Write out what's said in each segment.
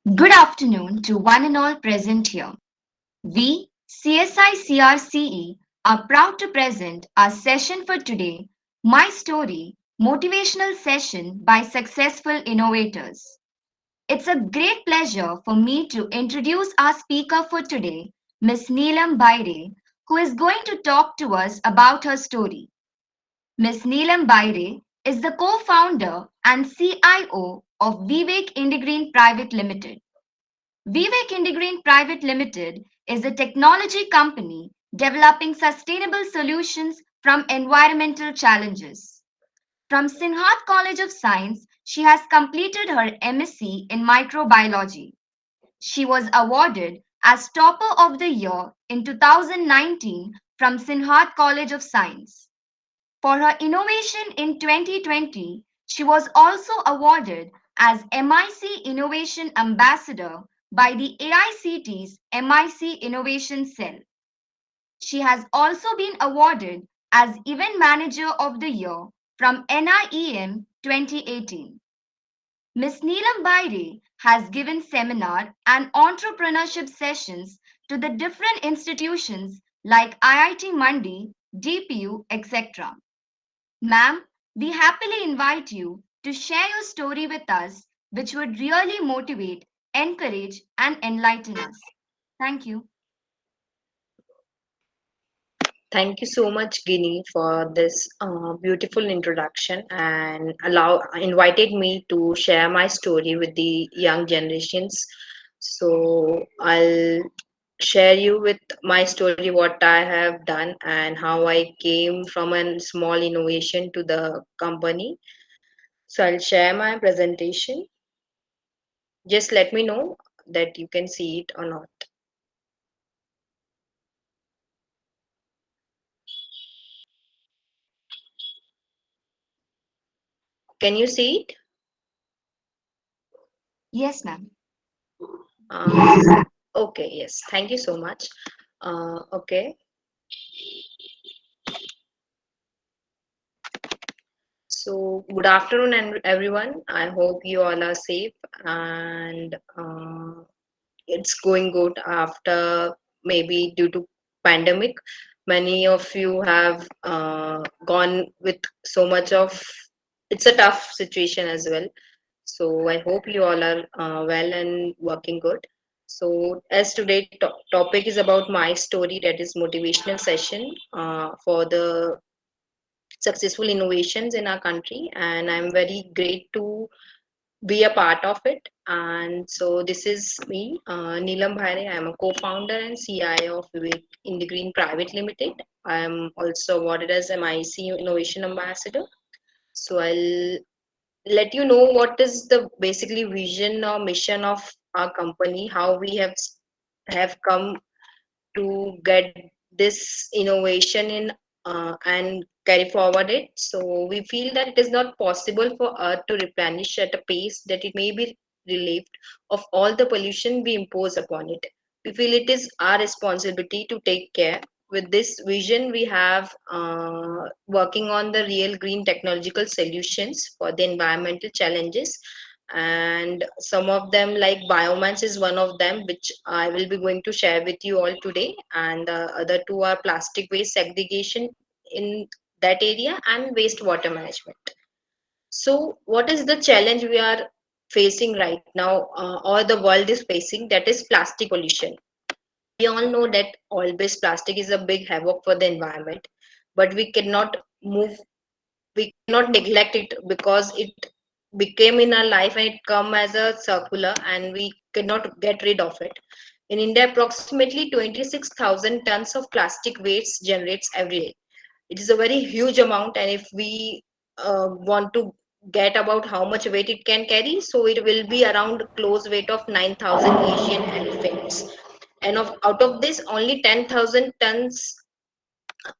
Good afternoon to one and all present here. We, CSI CRCE, are proud to present our session for today, My Story, Motivational Session by Successful Innovators. It's a great pleasure for me to introduce our speaker for today, Ms. Neelam Baire, who is going to talk to us about her story. Ms. Neelam Baire is the co-founder and CIO of Vivek Indigreen Private Limited. Vivek Indigreen Private Limited is a technology company developing sustainable solutions from environmental challenges. From Sinhat College of Science, she has completed her MSc in microbiology. She was awarded as Topper of the Year in 2019 from Sinhat College of Science. For her innovation in 2020, she was also awarded as MIC Innovation Ambassador by the AICT's MIC Innovation Cell. She has also been awarded as Event Manager of the Year from NIEM 2018. Ms. Neelam Baire has given seminar and entrepreneurship sessions to the different institutions like IIT Mandi, DPU, etc. Ma'am, we happily invite you to share your story with us, which would really motivate, encourage, and enlighten us. Thank you. Thank you so much, Guinea, for this beautiful introduction and allow invited me to share my story with the young generations. So I'll share you with my story, what I have done and how I came from a small innovation to the company. So I'll share my presentation. Just let me know that you can see it or not. Can you see it? Yes, ma'am. Uh, okay, yes. Thank you so much. Okay. So, good afternoon, and everyone. I hope you all are safe and it's going good after maybe due to pandemic. Many of you have gone with so much of. It's a tough situation as well. So I hope you all are well and working good. So as today topic is about my story, that is motivational session for the successful innovations in our country, and I'm very great to be a part of it. And so this is me, Neelam Bhaire. I'm a co-founder and CIO of Vivek Indigreen Private Limited. I'm also awarded as MIC Innovation Ambassador. So I'll let you know what is the basically vision or mission of our company, how we have come to get this innovation in and carry forward it. So we feel that it is not possible for Earth to replenish at a pace that it may be relieved of all the pollution we impose upon it. We feel it is our responsibility to take care. With this vision, we have working on the real green technological solutions for the environmental challenges, and some of them like biomass is one of them which I will be going to share with you all today, and the other two are plastic waste segregation in that area and wastewater management. So what is the challenge we are facing right now, or the world is facing, that is plastic pollution. We all know that oil based plastic is a big havoc for the environment, but we cannot move, we cannot neglect it because it became in our life and it come as a circular and we cannot get rid of it. In India, approximately 26,000 tons of plastic waste generates every day. It is a very huge amount, and if we want to get about how much weight it can carry, so it will be around close weight of 9,000 Asian elephants. And out of this, only 10,000 tons,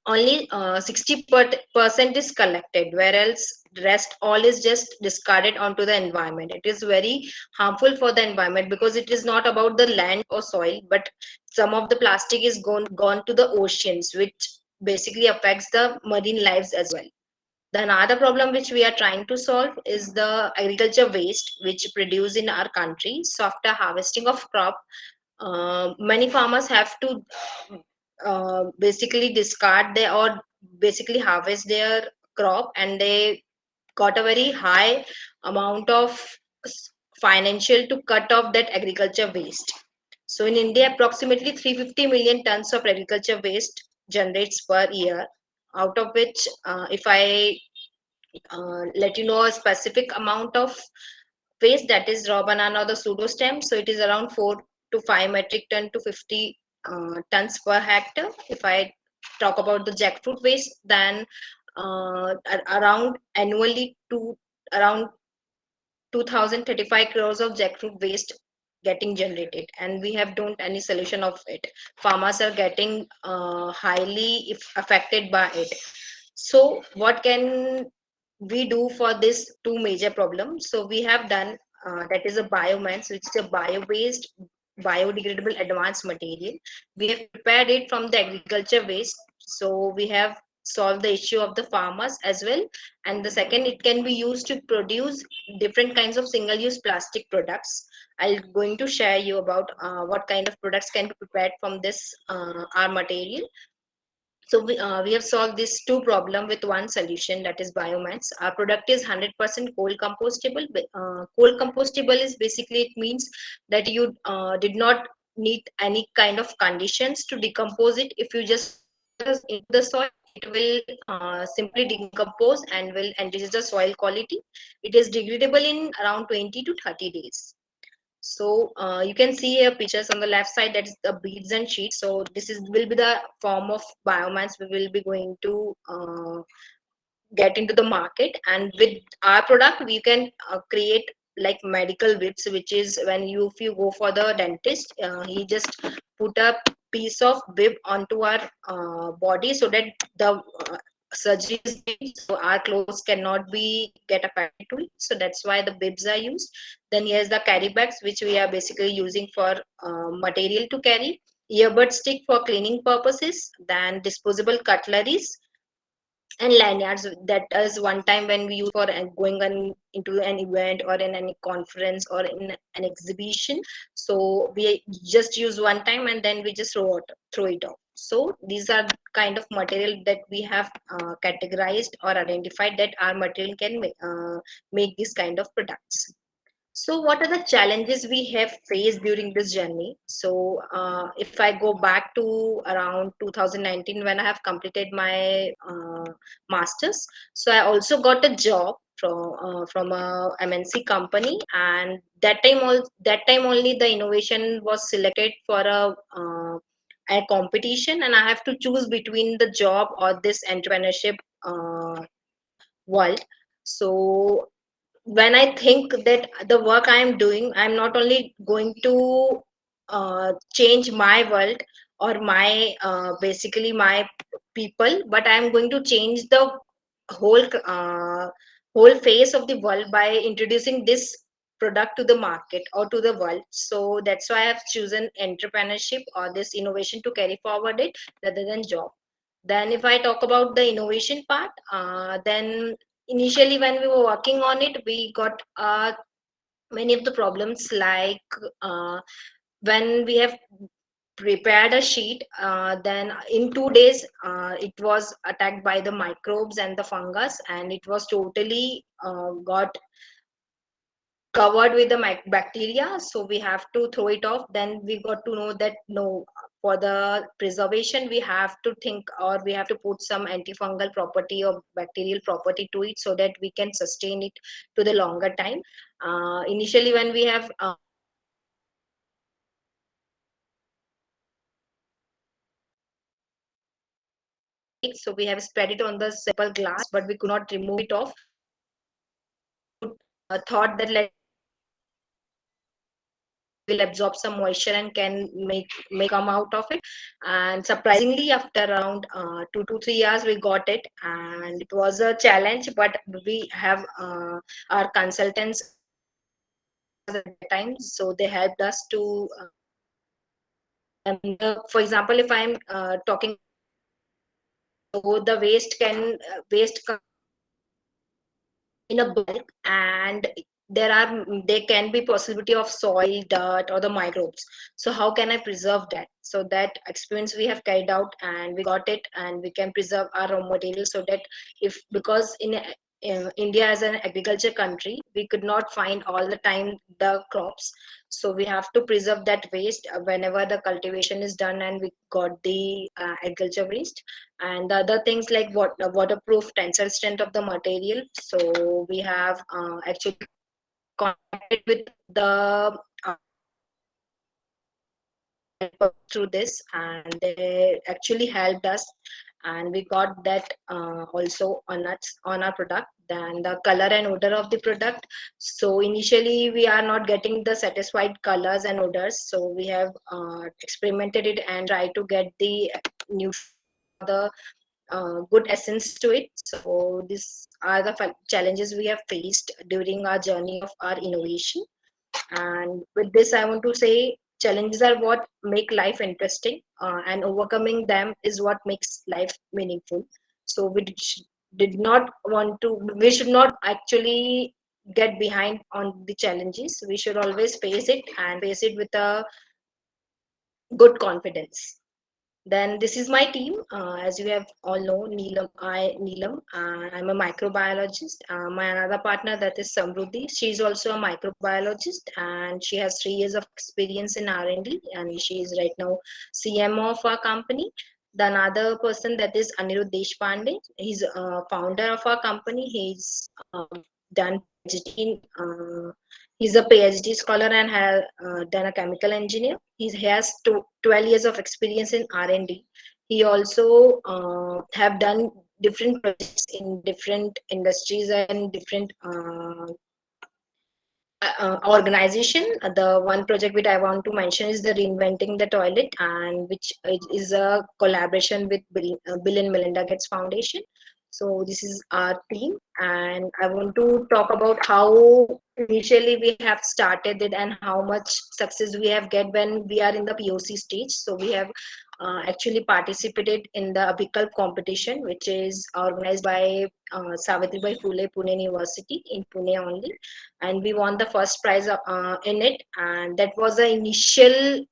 only 60% is collected, whereas rest all is just discarded onto the environment. It is very harmful for the environment because it is not about the land or soil, but some of the plastic is gone to the oceans, which basically affects the marine lives as well. The another problem which we are trying to solve is the agriculture waste which produce in our country. So after harvesting of crop, many farmers have to basically discard their or basically harvest their crop, and they got a very high amount of financial to cut off that agriculture waste. So in India, approximately 350 million tons of agriculture waste generates per year, out of which, if I let you know a specific amount of waste, that is raw banana or the pseudo stem, so it is around 4 to 5 metric ton to 50 tons per hectare. If I talk about the jackfruit waste, then around annually to around 2035 crores of jackfruit waste getting generated, and we have don't any solution of it. Farmers are getting highly if affected by it. So what can we do for this two major problems? So we have done that is a biomass, which is a bio-based biodegradable advanced material. We have prepared it from the agriculture waste, so we have solved the issue of the farmers as well. And the second, it can be used to produce different kinds of single use plastic products. I'll going to share you about what kind of products can be prepared from this our material. So we have solved these two problem with one solution, that is biomass. Our product is 100% cold compostable. Cold compostable is basically, it means that you did not need any kind of conditions to decompose it. If you just put it into the soil, it will simply decompose and will enrich the soil quality. It is degradable in around 20 to 30 days. So you can see here pictures on the left side, that is the beads and sheets. So this is will be the form of biomass we will be going to get into the market. And with our product, we can create like medical bits, which is when you if you go for the dentist, he just put a piece of bib onto our body so that the surgery is made, so our clothes cannot be get affected to it. So that's why the bibs are used. Then here's the carry bags, which we are basically using for material to carry. Earbud stick for cleaning purposes. Then disposable cutleries and lanyards, that is one time when we use for going on into an event or in any conference or in an exhibition. So we just use one time and then we just throw it off. So these are kind of material that we have categorized or identified that our material can make this kind of products. So, what are the challenges we have faced during this journey? So, if I go back to around 2019 when I have completed my masters, so I also got a job from a MNC company, and that time only the innovation was selected for a competition, and I have to choose between the job or this entrepreneurship world. So when I think that the work I am doing, I'm not only going to change my world or my basically my people, but I'm going to change the whole whole face of the world by introducing this product to the market or to the world. So that's why I've chosen entrepreneurship or this innovation to carry forward it rather than job. Then if I talk about the innovation part, then initially when we were working on it, we got many of the problems like when we have prepared a sheet, then in 2 days it was attacked by the microbes and the fungus, and it was totally got covered with the bacteria, so we have to throw it off. Then we got to know that no, for the preservation we have to think or we have to put some antifungal property or bacterial property to it so that we can sustain it to the longer time. Initially when we have cake, so we have spread it on the simple glass, but we could not remove it off. We thought that let it will absorb some moisture and can make come out of it. And surprisingly, after around 2 to 3 years, we got it, and it was a challenge. But we have our consultants at that time, so they helped us to. For example, if I'm talking, so the waste can waste in a bulk, and there can be possibility of soil, dirt, or the microbes. So how can I preserve that? So that experience we have carried out, and we got it, and we can preserve our raw material, so that if, because in India as an agriculture country, we could not find all the time the crops. So we have to preserve that waste whenever the cultivation is done, and we got the agriculture waste. And the other things like waterproof tensile strength of the material. So we have actually contacted with the through this, and they actually helped us, and we got that also on our product. Then the color and odor of the product. So initially we are not getting the satisfied colors and odors, so we have experimented it and try to get the nutrition or the good essence to it. So these are the challenges we have faced during our journey of our innovation. And with this, I want to say challenges are what make life interesting, and overcoming them is what makes life meaningful. So did not want to, we should not actually get behind on the challenges. We should always face it, and face it with a good confidence. Then this is my team. As you have all know, Neelam. I'm a microbiologist. My another partner, that is Samruddhi. She's also a microbiologist, and she has 3 years of experience in R&D, and she is right now CMO of our company. The another person, that is Anirudh Deshpande. He's a founder of our company. He's done PhD in, he's a PhD scholar and has done a chemical engineer. He has 12 years of experience in R&D. He also have done different projects in different industries and different organization. The one project which I want to mention is the Reinventing the Toilet, and which is a collaboration with Bill and Melinda Gates Foundation. So this is our team, and I want to talk about how initially we have started it and how much success we have get when we are in the POC stage. So we have actually participated in the Abhikal competition, which is organized by Savitribai Phule Pune University in Pune only, and we won the first prize in it. And that was the initial,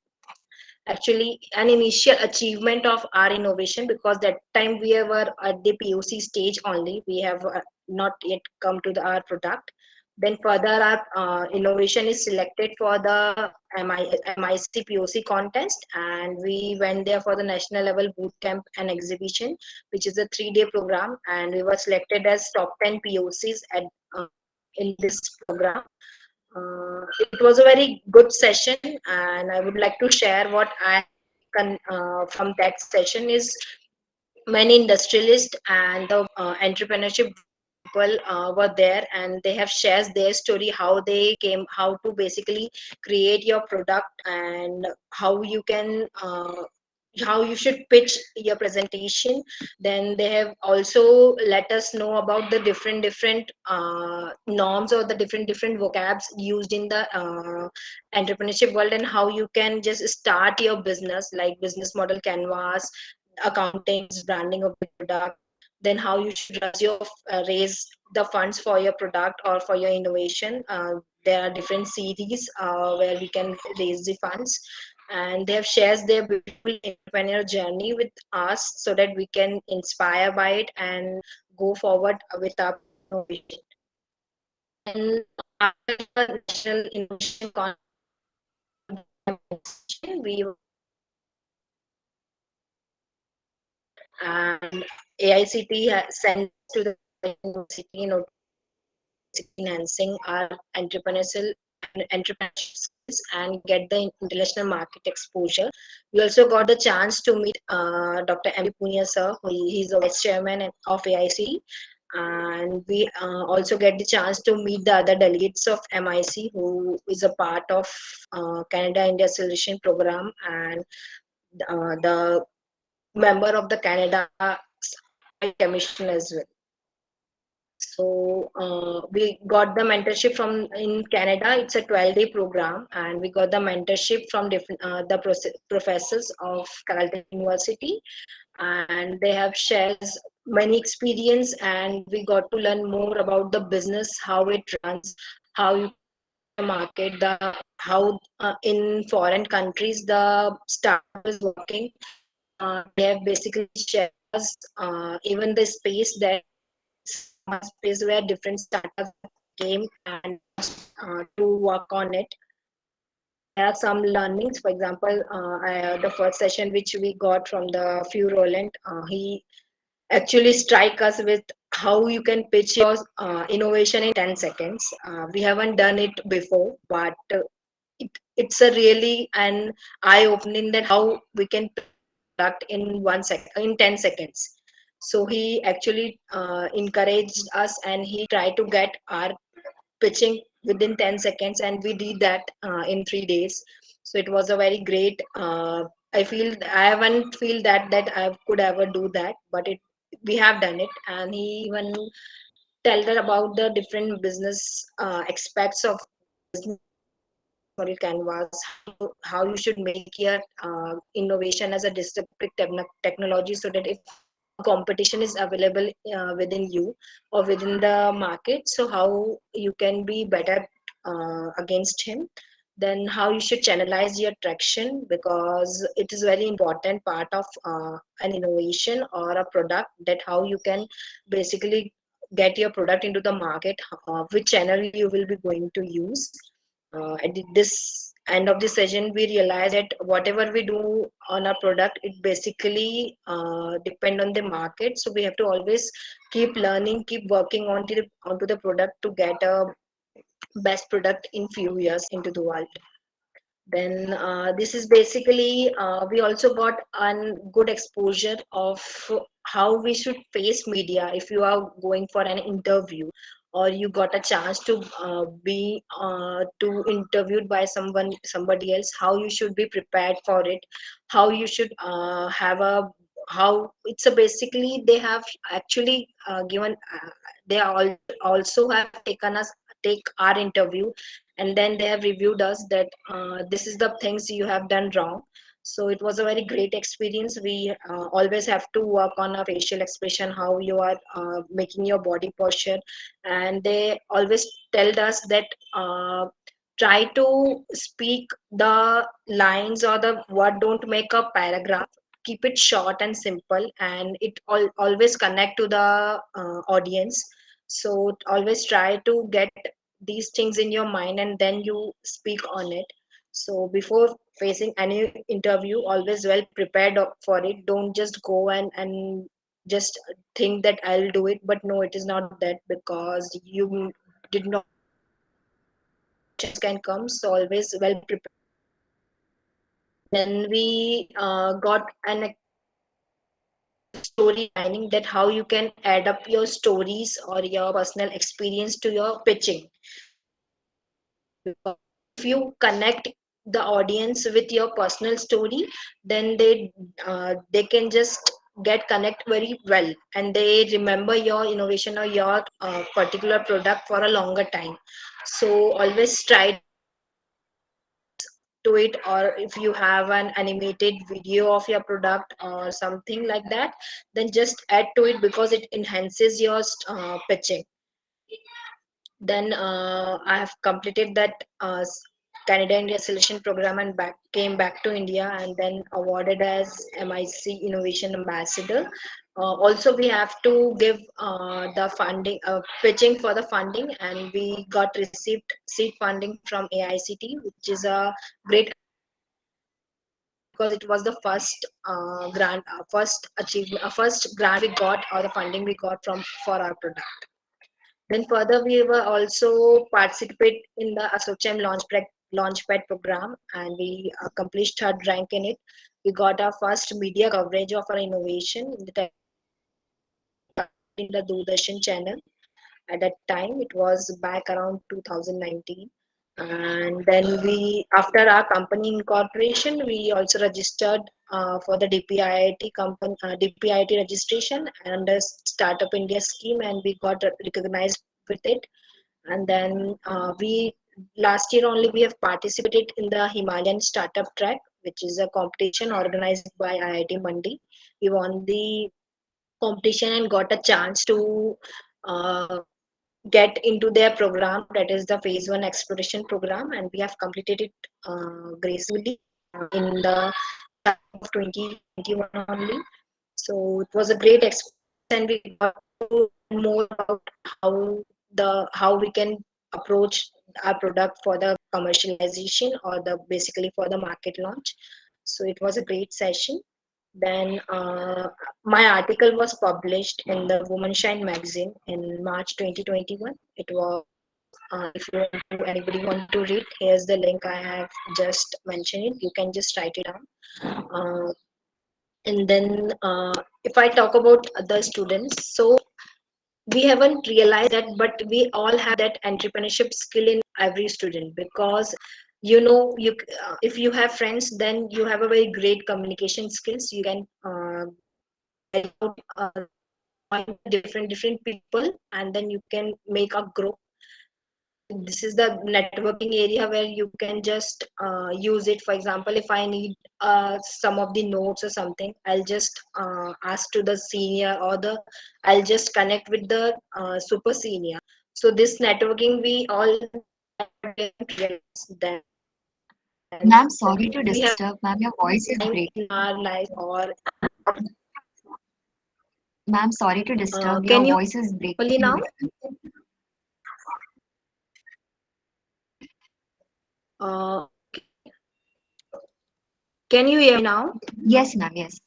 actually an initial achievement of our innovation, because that time we were at the POC stage only. We have not yet come to our product. Then further our innovation is selected for the MIC POC contest, and we went there for the national level boot camp and exhibition, which is a 3-day program, and we were selected as top 10 POCs at in this program. It was a very good session, and I would like to share what I can from that session is many industrialists and the entrepreneurship people were there, and they have shared their story, how they came, how to basically create your product, and how you can how you should pitch your presentation. Then they have also let us know about the different norms, or the different vocabs used in the entrepreneurship world, and how you can just start your business, like business model canvas, accountings, branding of the product, then how you should raise the funds for your product or for your innovation. There are different series where we can raise the funds, and they have shared their beautiful entrepreneur journey with us, so that we can inspire by it and go forward with our innovation. Then after the national innovation we and AICT sent to the university in order to enhancing our entrepreneurship skills and get the international market exposure. We also got the chance to meet Dr. M. Punia sir, who he's the vice chairman of AICT, and we also get the chance to meet the other delegates of MIC, who is a part of Canada India Solution Program, and the member of the Canada Commission as well. So we got the mentorship from in Canada. It's a 12-day program, and we got the mentorship from different professors of Carleton University, and they have shared many experience, and we got to learn more about the business, how it runs, how you can enter the market, the how in foreign countries the startup is working. They have basically shared us even the space, that it's one space where different startups have came and asked to work on it. And there are some learnings. For example, the first session which we got from the few Roland, he actually strike us with how you can pitch your innovation in 10 seconds. We haven't done it before, but it's a really an eye opening that how we can pitch our product in 1 second, in 10 seconds. So he actually encouraged us, and he tried to get our pitching within 10 seconds, and we did that in 3 days. So it was a very great, I feel I haven't feel that I could ever do that, but it we have done it. And he even tell her about the different business aspects of business in a small canvas, how you should make your innovation as a disruptive technology, so that if a competition is available within you or within the market, so how you can be better against him. Then how you should channelize your traction, because it is very important part of an innovation or a product, that how you can basically get your product into the market, which channel you will be going to use. At this end of the session, we realize that whatever we do on a product, it basically depend on the market. So we have to always keep learning, keep working onto the product to get a best product in few years into the world. Then this is basically we also got a good exposure of how we should face media if you are going for an interview, or you got a chance to be to interviewed by somebody else, how you should be prepared for it, how you should have a how it's a basically they have actually given they also have taken us take our interview, and then they have reviewed us that this is the things you have done wrong. So it was a very great experience. We always have to work on a facial expression, how you are making your body posture. And they always tell us that try to speak the lines or the word, don't make a paragraph, keep it short and simple, and it always connect to the audience. So always try to get these things in your mind, and then you speak on it. So before facing any interview, always well prepared for it. Don't just go and just think that I'll do it, but no, it is not that, because you did not know what situations can come. So always well prepared for it. Then we got an good storylining, that how you can add up your stories or your personal experience to your pitching. So it was very great, because if you connect the audience with your personal story, then they can just get connect very well, and they remember your innovation or your particular product for a longer time. So always try to add visuals to it, or if you have an animated video of your product or something like that, then just add to it, because it enhances your pitching. Then I have completed that Canada India selection program, and came back to India, and then awarded as MIC Innovation Ambassador. Also, we have to give the funding, pitching for the funding, and we got received seed funding from AICT, which is a great achievement for us, because it was the first grant, first achievement, first grant we got, or the funding we got from for our product. Then further, we were also participate in the Asochem Launchpad program, and we accomplished third rank in it. We got our first media coverage of our innovation in the television. We appeared in the Doordarshan channel. At that time, it was back around 2019. And then we, after our company incorporation, we also registered for the DPIIT company, DPIIT registration under Startup India scheme, and we got recognized with it. And then we last year only we have participated in the Himalayan Startup Track, which is a competition organized by IIT Mandi. We won the competition and got a chance to uh, get into their program, that is the phase 1 exploration program, and we have completed it gracefully in the starting of 2021 only. So it was a great experience, and we got to learn more about how we can approach our product for the commercialization or the basically for the market launch. So it was a great session. Then my article was published in the Woman Shine magazine in March 2021. It was, if you want to, anybody want to read, here's the link. I have just mentioned it. You can just write it down. And then if I talk about other students, so we haven't realized that, but we all have that entrepreneurship skill in every student, because you if you have friends, then you have a very great communication skills. You can carry out join different people, and then you can make a group. This is the networking area where you can just use it. For example, if I need some of the notes or something, I'll just ask to the senior, or the I'll just connect with the super senior. So this networking we all realize that Ma'am, sorry to we have disturb. Ma'am, your voice is time breaking. in our life. Or Ma'am, sorry to disturb. Your can you voice is breaking only in now? between. uh, can you hear me now? Yes, ma'am. Yes.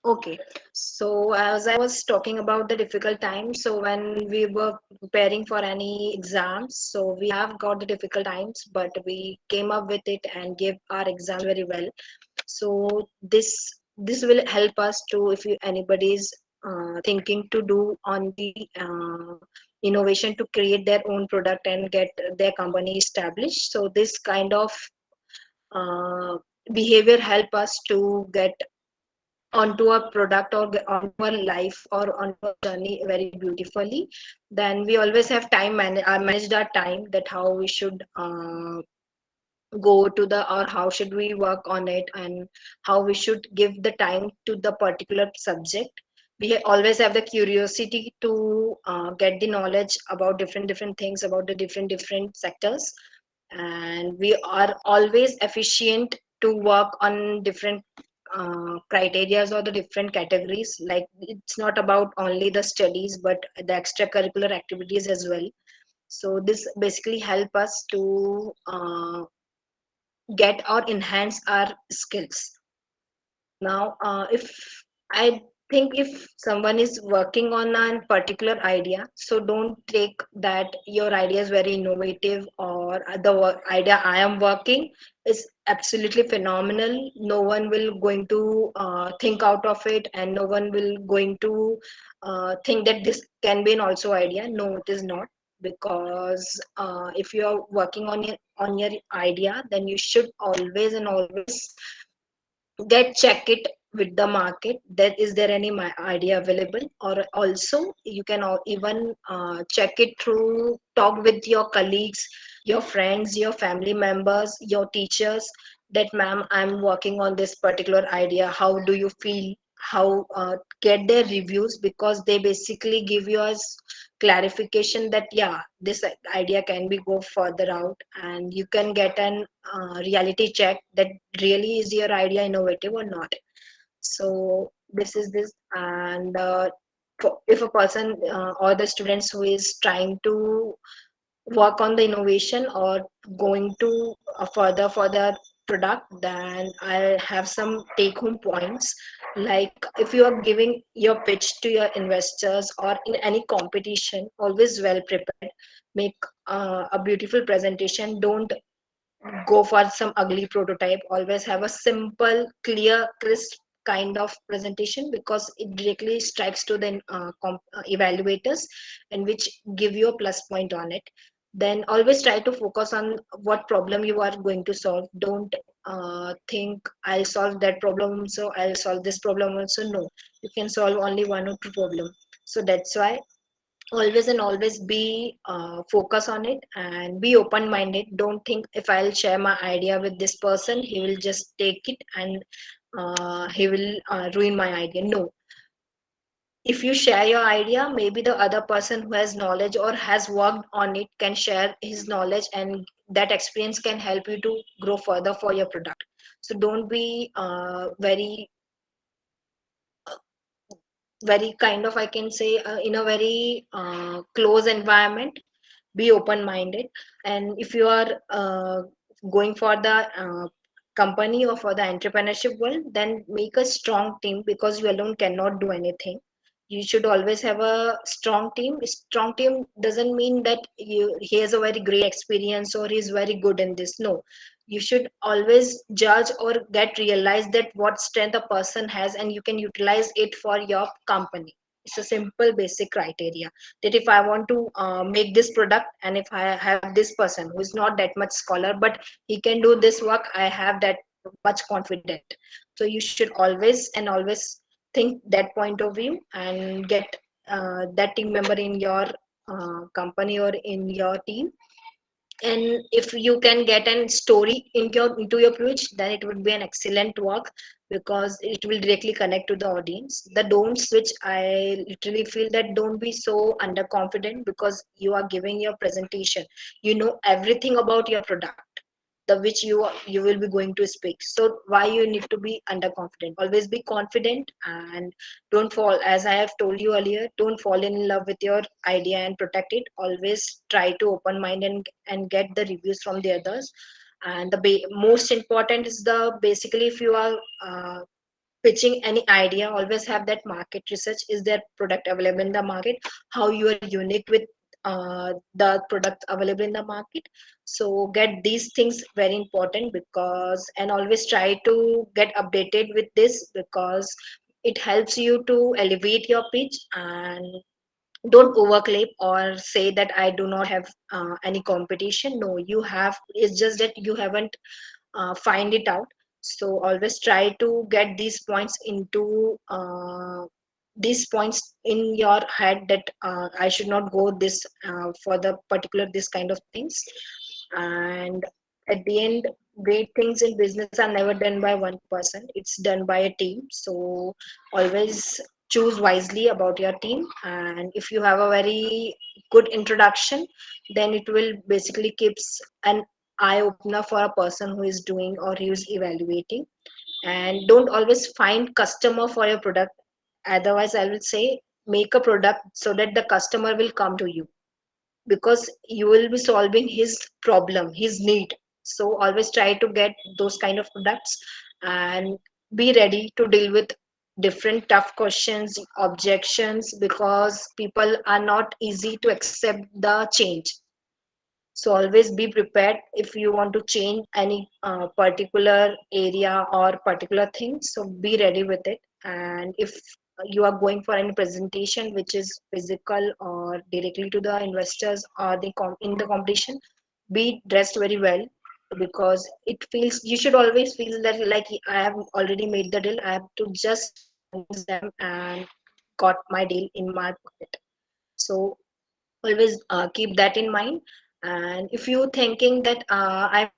Okay, so as I was talking about the difficult times, so when we were preparing for any exams, so we have got the difficult times, but we came up with it and gave our exams very well. So this will help us to, if you anybody's thinking to do on the innovation to create their own product and get their company established. So this kind of uh, behavior help us to get onto a product or onto a life or onto a journey very beautifully. Then we always have time managed our time, that how we should go to the, or how should we work on it, and how we should give the time to the particular subject. We always have the curiosity to get the knowledge about different things, about the different sectors, and we are always efficient to work on different criterias or the different categories. Like, it's not about only the studies but the extracurricular activities as well. So this basically help us to get or enhance our skills. Now if I think, if someone is working on a particular idea, so don't take that your idea is very innovative, or the idea I am working is absolutely phenomenal, no one will going to think out of it, and no one will going to think that this can be an also idea. No, it is not. Because if you are working on your idea, then you should always and always get check it with the market, that is there any idea available. Or also you can even check it through, talk with your colleagues, your friends, your family members, your teachers, that ma'am, I'm working on this particular idea, how do you feel? How get their reviews, because they basically give you a clarification that yeah, this idea can be go further out, and you can get an reality check that really is your idea innovative or not. So this is this. And if a person or the students who is trying to work on the innovation or going to further for the product, then I have some take home points. Like, if you are giving your pitch to your investors or in any competition, always well prepared, make a beautiful presentation. Don't go for some ugly prototype. Always have a simple, clear, crisp kind of presentation, because it directly strikes to the evaluators, and which give you a plus point on it. Then always try to focus on what problem you are going to solve. Don't think I'll solve that problem, so I'll solve this problem also. No, you can solve only one or two problem. So that's why always and always be focus on it and be open minded. Don't think if I'll share my idea with this person, he will just take it and he will ruin my idea. No, if you share your idea, maybe the other person who has knowledge or has worked on it can share his knowledge, and that experience can help you to grow further for your product. So don't be very kind of, I can say, in a very close environment. Be open minded. And if you are going for the company or for the entrepreneurship world, then make a strong team, because you alone cannot do anything. You should always have a strong team. Strong team doesn't mean that he has a very great experience or he's very good in this. No, you should always judge or get realized that what strength a person has, and you can utilize it for your company. It's a simple basic criteria, that if I want to make this product, and if I have this person who is not that much scholar but he can do this work, I have that much confident. So you should always and always think that point of view, and get that team member in your company or in your team. And if you can get a story into your pitch, then it would be an excellent work, because it will directly connect to the audience. The don'ts, which I literally feel, that don't be so underconfident, because you are giving your presentation, you know everything about your product, the which you will be going to speak. So why you need to be underconfident? Always be confident, and don't fall, as I have told you earlier, don't fall in love with your idea and protect it. Always try to open mind and get the reviews from the others. And the most important is the, basically, if you are pitching any idea, always have that market research. Is there product available in the market? How you are unique with the product available in the market? So get these things very important, because, and always try to get updated with this, because it helps you to elevate your pitch. And don't overclaim or say that I do not have any competition. No, you have. It's just that you haven't find it out. So always try to get these points in your head, that I should not go this for the particular this kind of things. And at the end, great things in business are never done by one person, it's done by a team. So always choose wisely about your team. And if you have a very good introduction, then it will basically keeps an eye opener for a person who is doing or who is evaluating. And don't always find customer for your product. Otherwise, I will say, make a product so that the customer will come to you, because you will be solving his problem, his need. So always try to get those kind of products, and be ready to deal with different tough questions, objections, because people are not easy to accept the change. So always be prepared if you want to change any particular area or particular thing. So be ready with it. And if you are going for any presentation which is physical or directly to the investors or in the competition, be dressed very well, because it feels, you should always feel that like I have already made the deal. I have to just convince them and got my deal in my pocket. So always keep that in mind. And if you thinking that I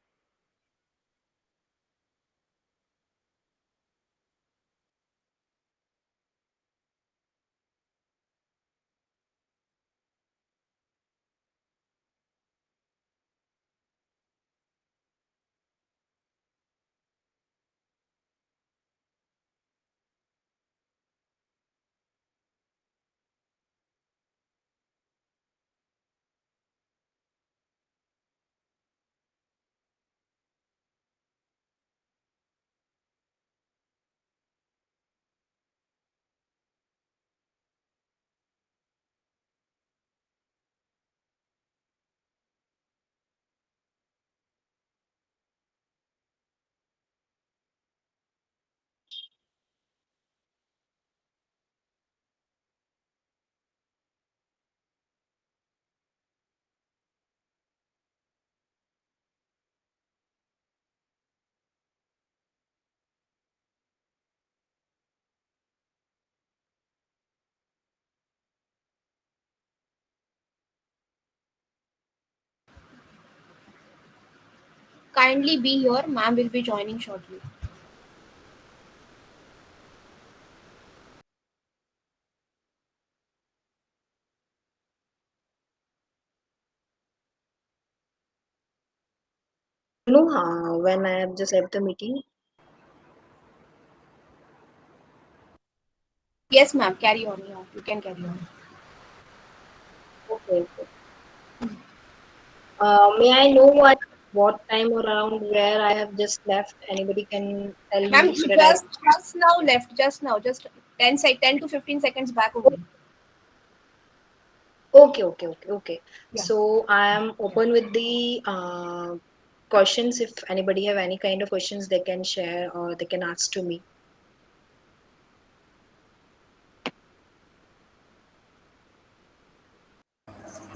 Kindly be here, ma'am will be joining shortly. Do you know when I have just left the meeting? Yes, ma'am. Carry on. Yeah, you can carry on. Okay, okay. May I know what time or around where I have just left? Anybody can tell Ma'am, me you so that I. just now left. Just now. Just 10 to 15 seconds back only. Okay, okay, okay, okay. Yeah. So I am Yeah. open with the questions. If anybody have any kind of questions, they can share or they can ask to me.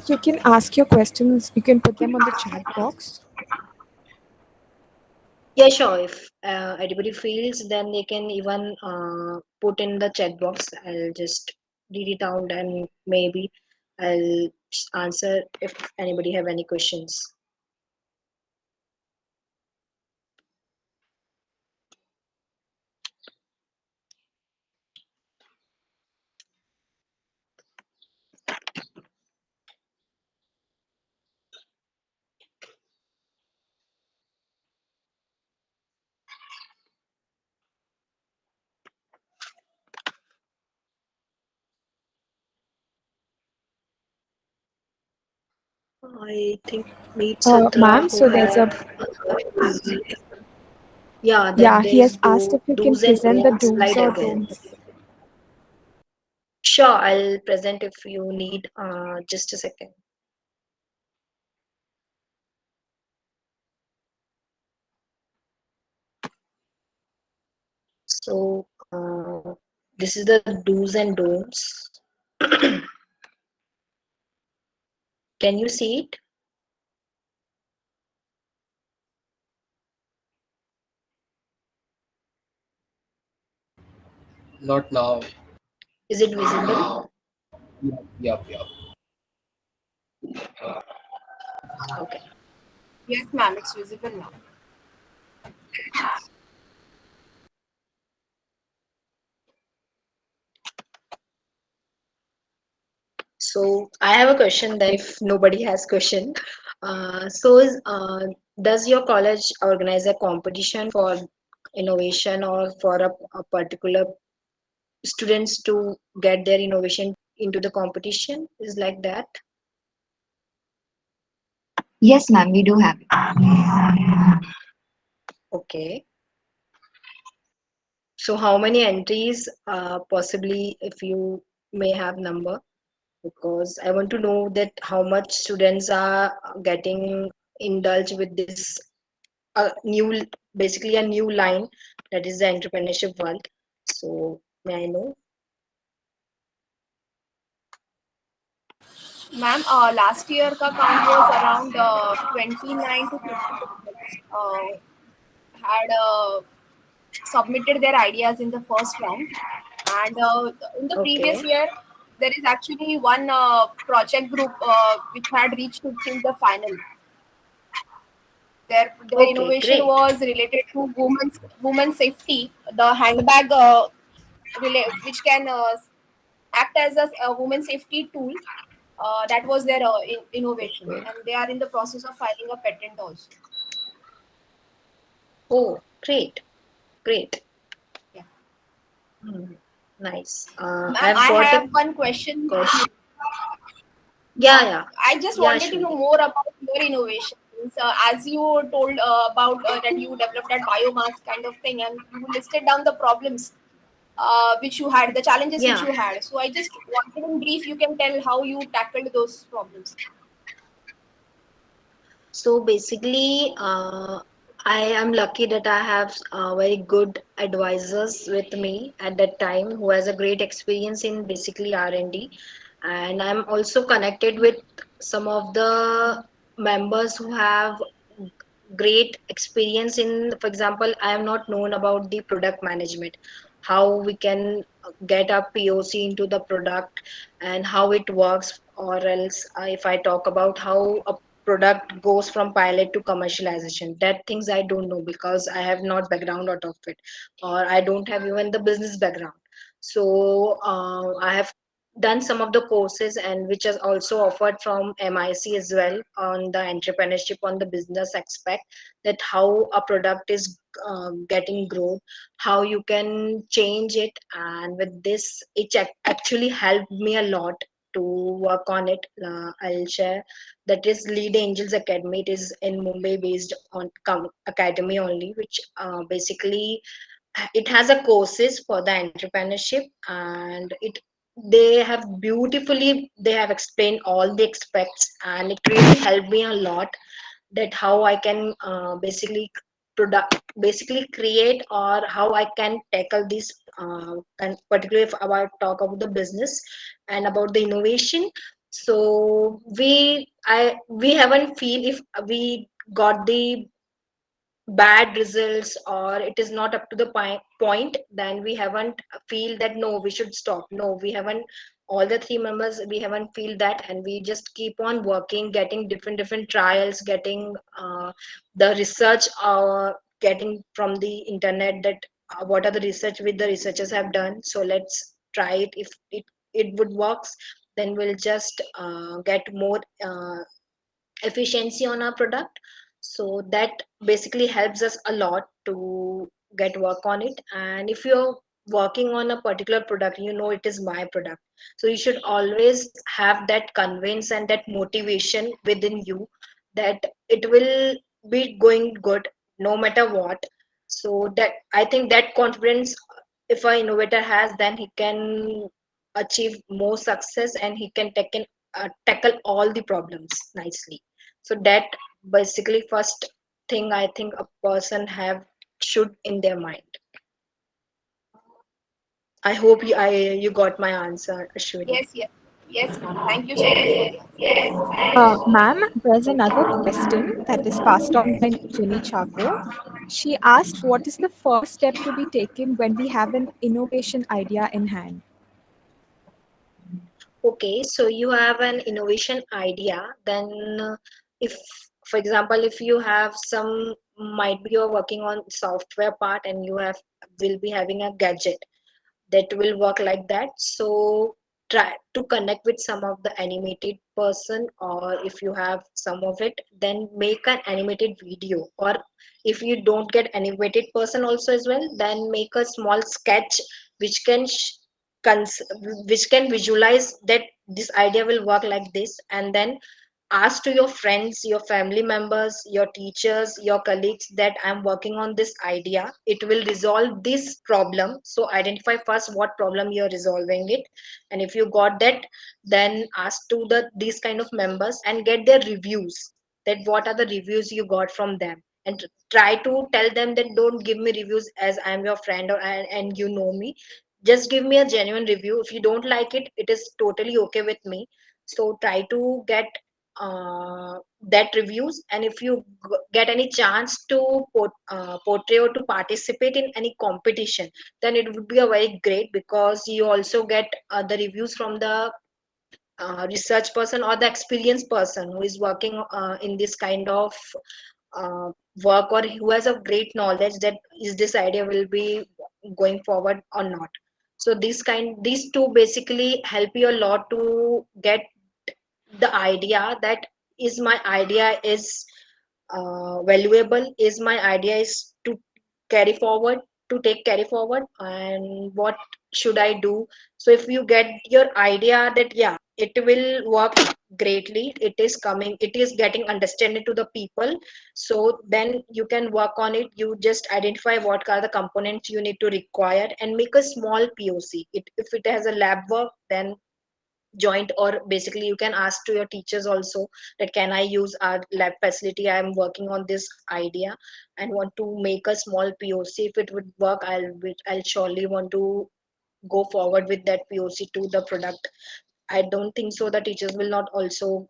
You can ask your questions, you can put them on the chat box. Yeah, sure. If anybody feels, then they can even put in the chat box. I'll just read it out and maybe I'll answer if anybody have any questions. I think meet Satra Ma'am, who so there's a, have yeah, that yeah, there he is has asked if you can do's and present the don'ts. do's Slide or again. don'ts. Sure, I'll present if you need just a second. So this is the do's and don'ts. Can you see it? Not now. Is it visible? Yep, yep, yep. Okay. Yes, ma'am. It's visible now. So I have a question then if nobody has question. Does your college organize a competition for innovation or for a particular students to get their innovation into the competition? Is like that? Yes, ma'am, we do have it. Okay. So how many entries possibly if you may have number? Because I want to know that how much students are getting indulged with this basically a new line that is the entrepreneurship world. So may I know? Ma'am, last year का count was around 29 to 50 students had submitted their ideas in the first round, and in the previous Okay. year there is actually one project group which had reached till the final. Their Okay, innovation great. was related to women's safety. The handbag, which can act as a women's safety tool. That was their innovation, Okay. and they are in the process of filing a patent also. Oh, great, great. Yeah. Hmm, nice. Ma'am, I've I got a have one question for question. you. Yeah, yeah, I just yeah, wanted to know Shruti. more about your innovations. As you told about that you developed that biomass kind of thing, and you listed down the problems which you had, the challenges which Yeah. you had. So I just wanted in brief, you can tell how you tackled those problems. So basically, I am lucky that I have very good advisors with me at that time who has a great experience in basically R&D, and I'm also connected with some of the members who have great experience in, for example, I am not known about the product management, how we can get a POC into the product and how it works, or else if I talk about how a product goes from pilot to commercialization, that things I don't know because I have not background out of it, or I don't have even the business background. So I have done some of the courses, and which is also offered from MIC as well, on the entrepreneurship, on the business aspect, that how a product is getting grown, how you can change it. And with this, it actually helped me a lot to work on it. I'll share that is Lead Angels Academy. It is in Mumbai based on academy only, which basically it has a courses for the entrepreneurship, and it they have beautifully they have explained all the aspects, and it really helped me a lot, that how I can product basically create, or how I can tackle this, and particularly if I talk about the business and about the innovation. So we haven't feel if we got the bad results, or it is not up to the point, then we haven't feel that no, we should stop. No, we haven't. All the three members, we haven't feel that, and we just keep on working, getting different trials, getting the research, getting from the internet, that what are the research with the researchers have done. So let's try it. If it would works, then we'll just get more efficiency on our product. So that basically helps us a lot to get work on it. And if you're working on a particular product, you know it is my product, so you should always have that convince and that motivation within you, that it will be going good no matter what. So that, I think, that confidence, if an innovator has, then he can achieve more success, and he can tackle all the problems nicely. So that basically first thing I think a person have should in their mind. I hope you got my answer, Ashwini. Yes, yes, yes, ma'am. Thank you so much for the answer. Ma'am, there's another question that is passed on by Jenny Chaco. She asked, what is the first step to be taken when we have an innovation idea in hand? Okay, so you have an innovation idea, then if, for example, if you have some, might be you're working on software part, and you have will be having a gadget that will work like that. So try to connect with some of the animated person, or if you have some of it, then make an animated video. Or if you don't get animated person also as well, then make a small sketch which can cons- which can visualize that this idea will work like this. And then ask to your friends, your family members, your teachers, your colleagues, that I'm working on this idea, it will resolve this problem. So identify first what problem you're resolving it. And if you got that, then ask to the these kind of members and get their reviews, that what are the reviews you got from them. And try to tell them that don't give me reviews as I'm your friend, or and you know me. Just give me a genuine review. If you don't like it, it is totally okay with me. So try to get that reviews. And if you get any chance to portray or to participate in any competition, then it would be a very great, because you also get the reviews from the research person or the experienced person who is working in this kind of uh, work, or who has a great knowledge that is this idea will be going forward or not. So these two basically help you a lot to get the idea, that is my idea is valuable, is my idea is to carry forward, to take carry forward, and what should I do. So if you get your idea that yeah, it will work greatly, it is coming, it is getting understanding to the people, so then you can work on it. You just identify what are the components you need to require, and make a small POC. If it has a lab work, then joint, or basically you can ask to your teachers also, that can I use our lab facility, I am working on this idea and want to make a small POC. If it would work, I'll surely want to go forward with that POC to the product. I don't think so the teachers will not also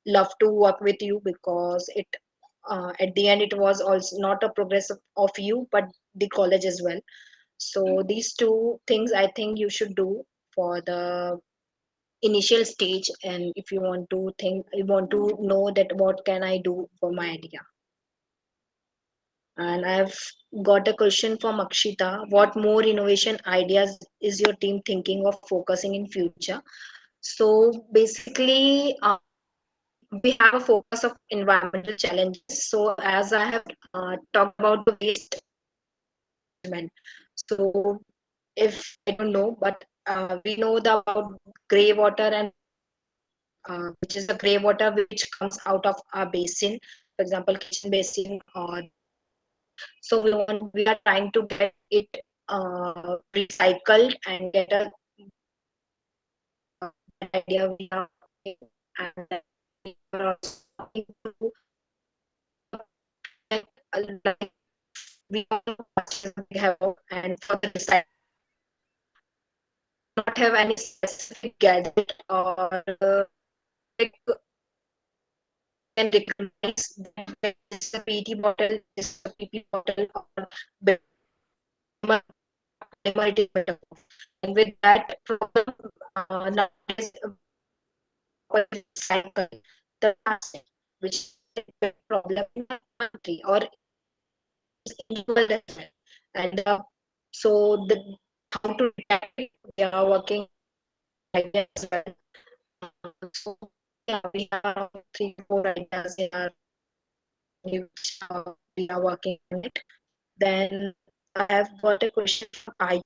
love to work with you, because it at the end it was also not a progress of you, but the college as well. So these two things I think you should do for the initial stage, and if you want to think, you want to know that what can I do for my idea. And I've got a question from Akshita. What more innovation ideas is your team thinking of focusing in future? So basically, we have a focus of environmental challenges. So as I have talked about the waste management. So if I don't know, but we know about gray water and which is the gray water which comes out of our basin, for example, kitchen basin or so we are trying to get it recycled and get a that idea we are working, and then we are also talking to like, like we all know plastic is a big havoc, and for the recycling we do not have any specific gadget or like we can recognize that this is a PET bottle, this is a PP bottle, or polymer, polymer it is made up of. And with that problem, nowadays properly recycle the plastic, which is a big problem in the country or in the world as well. And so the how to detect it, we are working idea as well. So yeah, we have around 3 to 4 ideas in our company which we are working on it. Then I have got a question from I.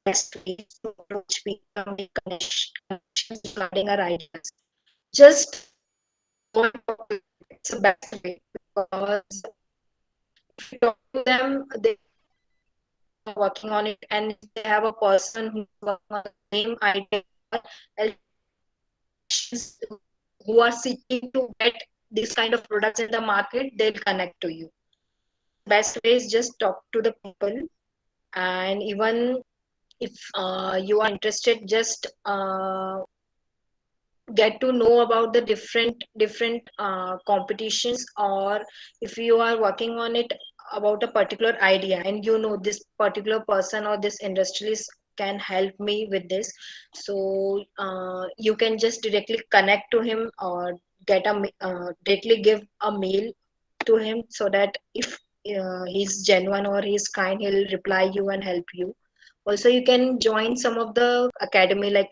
Best ways to approach people and make connections regarding our ideas. Just go and talk to them. It's the best way because if you talk to them, they are working on it, and if they have a person who's working on the same idea or else who are seeking to get this kind of products in the market, they'll connect to you. Best way is just talk to the people, and even if you are interested, just get to know about the different competitions, or if you are working on it about a particular idea and you know this particular person or this industrialist can help me with this, so you can just directly connect to him or directly give a mail to him, so that if he's genuine or he's kind, he'll reply you and help you. Also you can join some of the academy like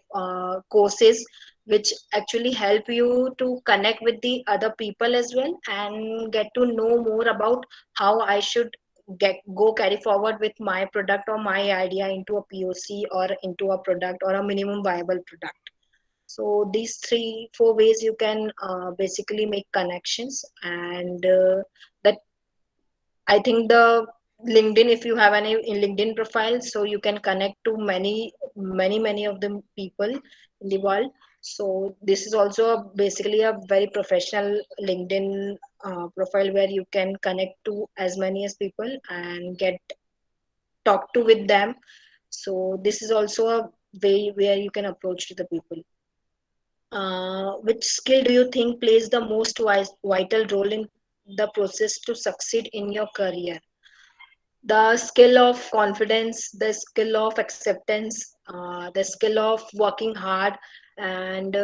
courses which actually help you to connect with the other people as well and get to know more about how I should get go carry forward with my product or my idea into a POC or into a product or a minimum viable product. So these 3 4 ways you can basically make connections, and that I think the LinkedIn, if you have any in LinkedIn profile, so you can connect to many of the people in the world. So this is also basically a very professional LinkedIn profile where you can connect to as many as people and get talk to with them. So this is also a way where you can approach to the people. Which skill do you think plays the most vital role in the process to succeed in your career? The skill of confidence, the skill of acceptance, the skill of working hard, and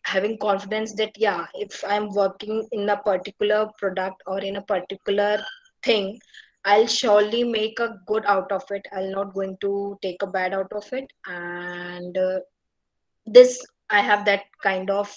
having confidence that yeah, if I'm working in a particular product or in a particular thing, I'll surely make a good out of it. I'll not going to take a bad out of it, and this I have that kind of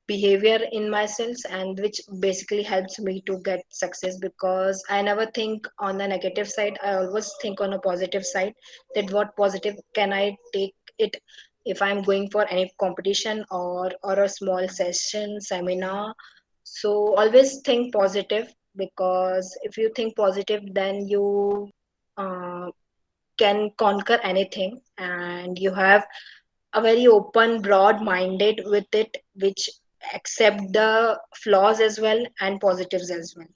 behavior in myself, and which basically helps me to get success because I never think on the negative side. I always think on a positive side, that what positive can I take it if I'm going for any competition or a small session seminar. So always think positive, because if you think positive, then you uh, can conquer anything, and you have a very open broad minded with it, which accept the flaws as well and positives as well.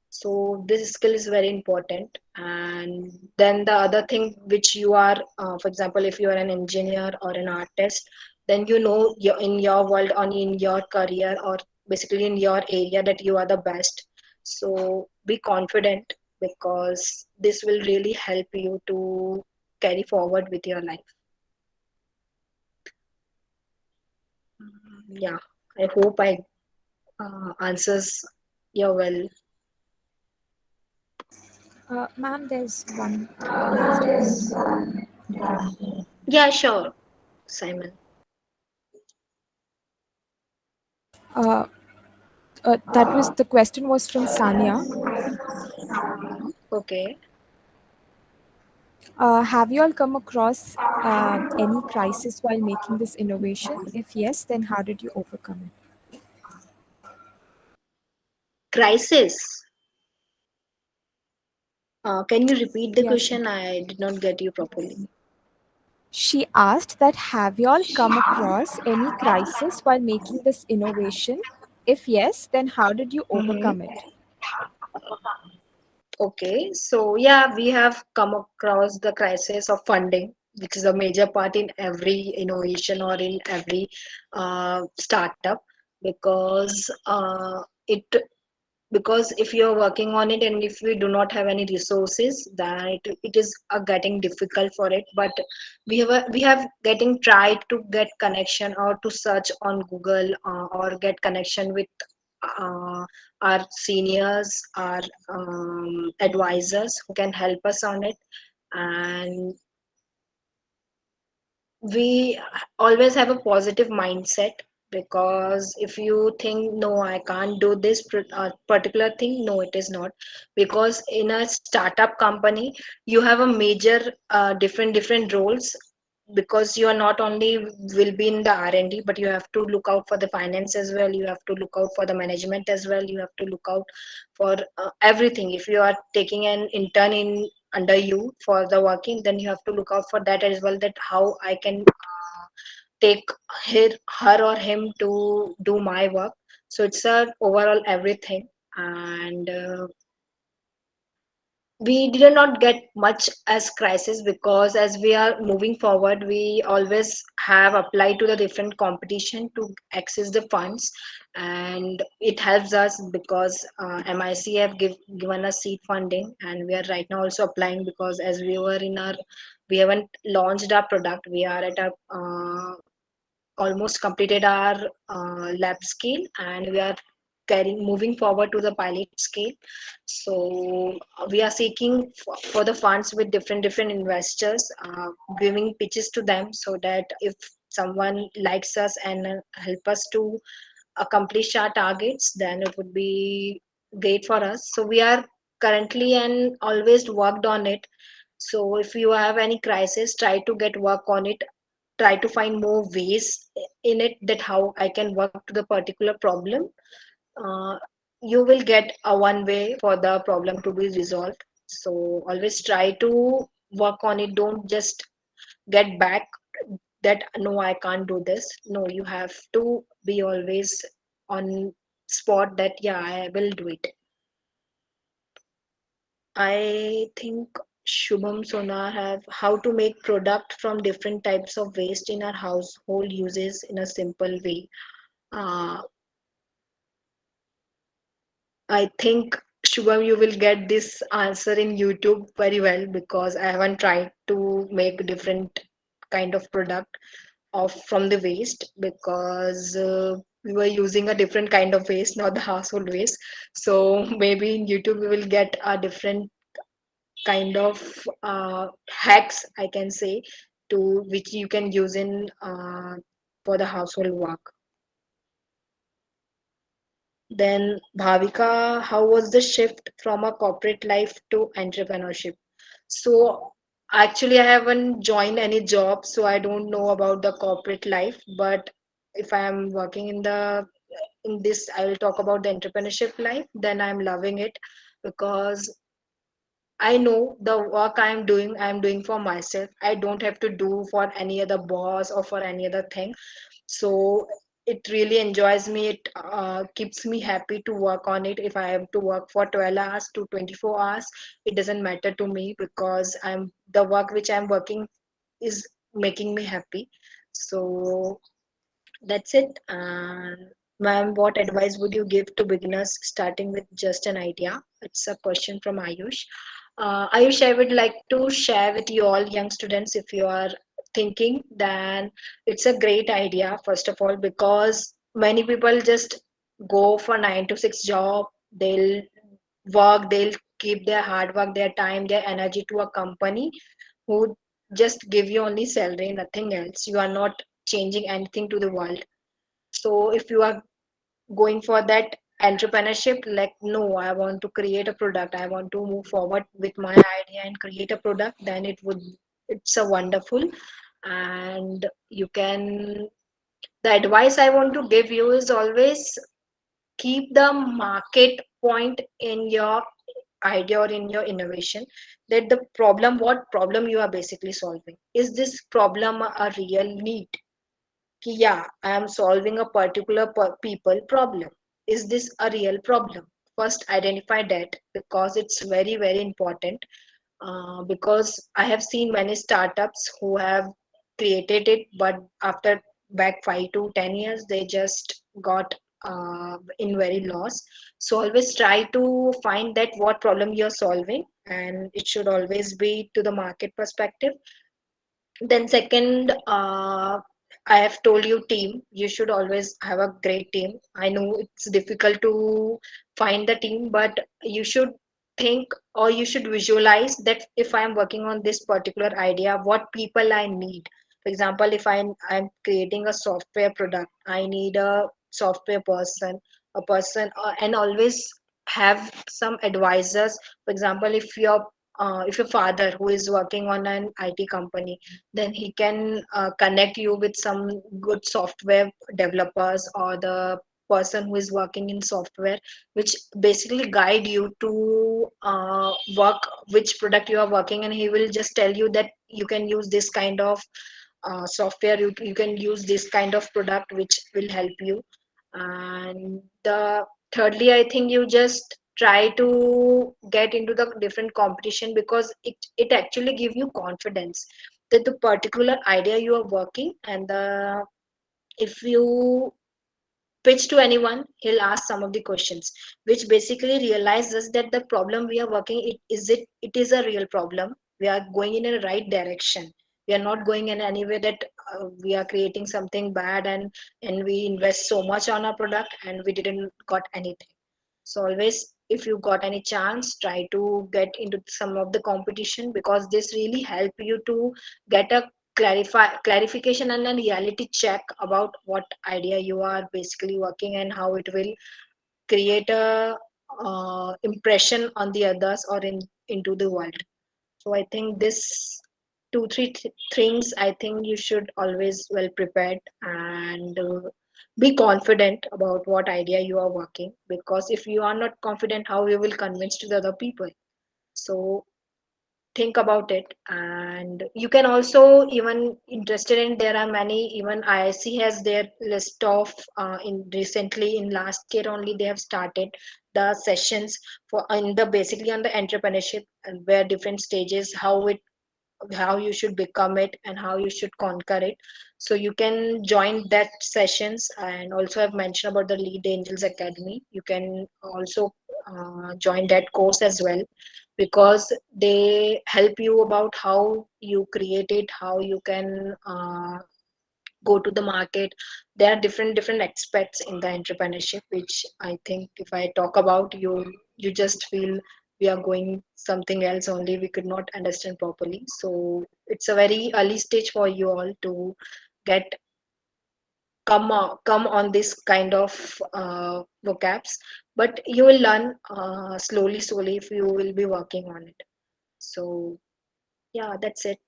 So this skill is very important. And then the other thing which you are for example, if you are an engineer or an artist, then you know in your world or in your career or basically in your area that you are the best. So be confident, because this will really help you to carry forward with your life. Yeah, I hope I answers your well. Ma'am, there's one last question. Yeah, sure, Simon. Uh, that was the question was from Sanya. Okay. Have you all come across any crisis while making this innovation? If yes, then how did you overcome it? Crisis. Can you repeat the Yes, sir. question? I did not get you properly. She asked that have you all come across any crisis while making this innovation? If yes, then how did you Mm-hmm. overcome it? Okay, so yeah, we have come across the crisis of funding, which is a major part in every innovation or in every startup, because it because if you're working on it and if we do not have any resources, then it is getting difficult for it. But we have getting tried to get connection or to search on Google, or get connection with uh, our seniors, our advisors who can help us on it. And we always have a positive mindset, because if you think, no, I can't do this particular thing, no, it is not. Because in a startup company you have a major different roles, because you are not only will be in the R&D, but you have to look out for the finance as well, you have to look out for the management as well, you have to look out for everything. If you are taking an intern in under you for the working, then you have to look out for that as well, that how I can take her or him to do my work. So it's a overall everything. And we did not get much as crisis, because as we are moving forward, we always have applied to the different competition to access the funds. And it helps us because MIC have given us seed funding, and we are right now also applying, because as we haven't launched our product, we are at a almost completed our lab scale, and we are carrying moving forward to the pilot scale. So we are seeking for the funds with different investors, giving pitches to them, so that if someone likes us and help us to accomplish our targets, then it would be great for us. So we are currently and always worked on it. So if you have any crisis, try to get work on it, try to find more ways in it, that how I can work to the particular problem. uh, you will get a one way for the problem to be resolved. So always try to work on it, don't just get back that, no, I can't do this. No, you have to be always on spot, that yeah, I will do it. I think Shubham Sonar have how to make product from different types of waste in our household uses in a simple way. Uh, I think Shubham, you will get this answer in YouTube very well, because I haven't tried to make different kind of product of from the waste, because we were using a different kind of waste, not the household waste. So maybe in YouTube we will get a different kind of hacks, I can say, to which you can use in for the household work. Then Bhavika, how was the shift from a corporate life to entrepreneurship? So actually I haven't joined any job, so I don't know about the corporate life. But if I am working in this, I will talk about the entrepreneurship life. Then I'm loving it, because I know the work I am doing for myself. I don't have to do for any other boss or for any other thing. So it really enjoys me. It keeps me happy to work on it. If I have to work for 12 hours to 24 hours, it doesn't matter to me, because the work which I'm working is making me happy. So that's it. And ma'am, what advice would you give to beginners starting with just an idea? It's a question from Ayush. Ayush, I would like to share with you all young students, if you are thinking, then it's a great idea, first of all, because many people just go for 9 to 6 job, they'll work, they'll give their hard work, their time, their energy to a company who just give you only salary, nothing else. You are not changing anything to the world. So if you are going for that entrepreneurship, like, no, I want to create a product, I want to move forward with my idea and create a product, then it's a wonderful. And you can, the advice I want to give you is always keep the market point in your idea or in your innovation, that the problem, what problem you are basically solving, is this problem a real need? Ki, yeah, I am solving a particular people problem. Is this a real problem? First identify that, because it's very very important. Because I have seen many startups who have created it, but after back 5 to 10 years, they just got in very loss. So always try to find that what problem you're solving, and it should always be to the market perspective. Then second, I have told you team. You should always have a great team. I know it's difficult to find the team, but you should think, or you should visualize that if I'm working on this particular idea, what people I need. For example, if I'm creating a software product, I need a software person, a person, and always have some advisors. For example, if your father who is working on an IT company, then he can connect you with some good software developers, or the person who is working in software, which basically guide you to work which product you are working, and he will just tell you that you can use this kind of software, you can use this kind of product which will help you. And the thirdly, I think you just try to get into the different competition, because it actually give you confidence that the particular idea you are working, and the if you pitch to anyone, he'll ask some of the questions, which basically realizes that the problem we are working, it is a real problem. We are going in a right direction. We are not going in anywhere that we are creating something bad, and we invest so much on our product and we didn't got anything. So always, if you got any chance, try to get into some of the competition, because this really help you to get a clarification and a reality check about what idea you are basically working, and how it will create a impression on the others, or into the world. So I think this things, I think you should always well prepared, and be confident about what idea you are working, because if you are not confident, how you will convince to the other people? So think about it. And you can also even interested in, there are many, even IIC has their list of in recently in last year only, they have started the sessions for in the basically on the entrepreneurship, and where different stages, how you should become it and how you should conquer it. So you can join that sessions. And also I've mentioned about the Lead Angels Academy, you can also join that course as well, because they help you about how you create it, how you can go to the market. There are different aspects in the entrepreneurship, which I think if I talk about, you just feel we are going something else only, we could not understand properly. So it's a very early stage for you all to get come on this kind of vocabs, but you will learn slowly if you will be working on it. So yeah, that's it.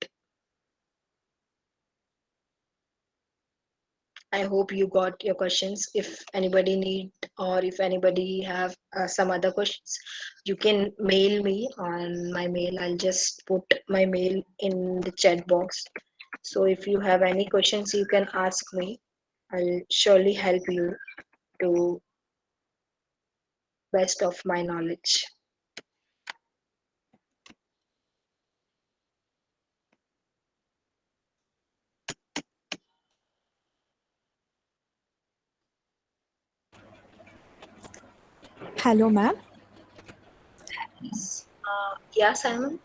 I hope you got your questions. If anybody need, or if anybody have some other questions, you can mail me on my mail. I'll just put my mail in the chat box. So if you have any questions, you can ask me. I'll surely help you to best of my knowledge. Hello, ma'am. Yeah, Simon.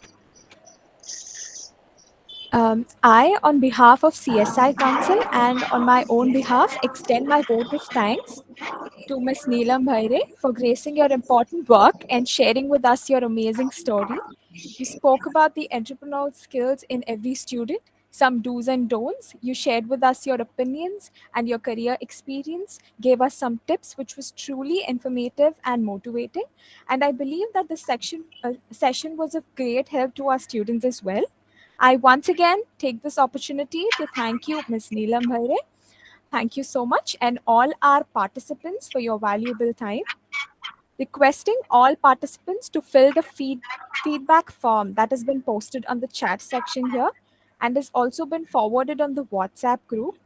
I, on behalf of CSI Council and on my own behalf, extend my vote of thanks to Ms. Neelam Bhaire for gracing your important work and sharing with us your amazing story. You spoke about the entrepreneurial skills in every student, some do's and don'ts. You shared with us your opinions and your career experience, gave us some tips, which was truly informative and motivating. And I believe that the session was of great help to our students as well. I once again take this opportunity to thank you, Ms. Neelam Bhaire. Thank you so much, and all our participants for your valuable time. Requesting all participants to fill the feedback form that has been posted on the chat section here and has also been forwarded on the WhatsApp group.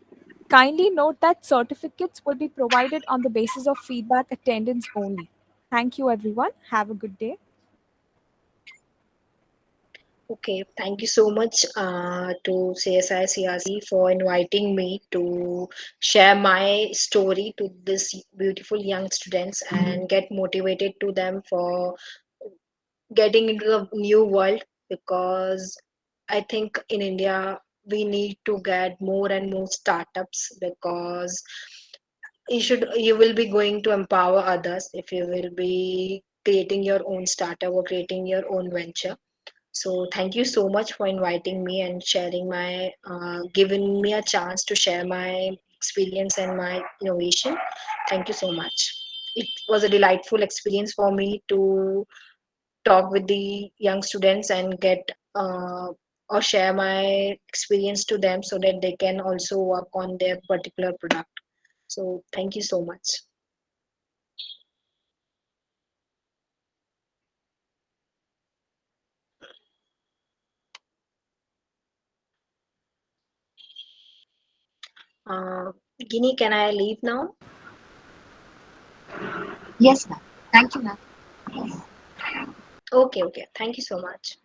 Kindly note that certificates will be provided on the basis of feedback attendance only. Thank you, everyone. Have a good day. Okay, thank you so much to CSI CRC for inviting me to share my story to this beautiful young students and get motivated to them for getting into the new world, because I think in India we need to get more and more startups, because you will be going to empower others if you will be creating your own startup or creating your own venture. So thank you so much for inviting me and sharing my giving me a chance to share my experience and my innovation. Thank you so much. It was a delightful experience for me to talk with the young students and get or share my experience to them so that they can also work on their particular product. So thank you so much. Guinea, can I leave now? Yes, ma'am. Thank you, ma'am. Okay, okay. Thank you so much.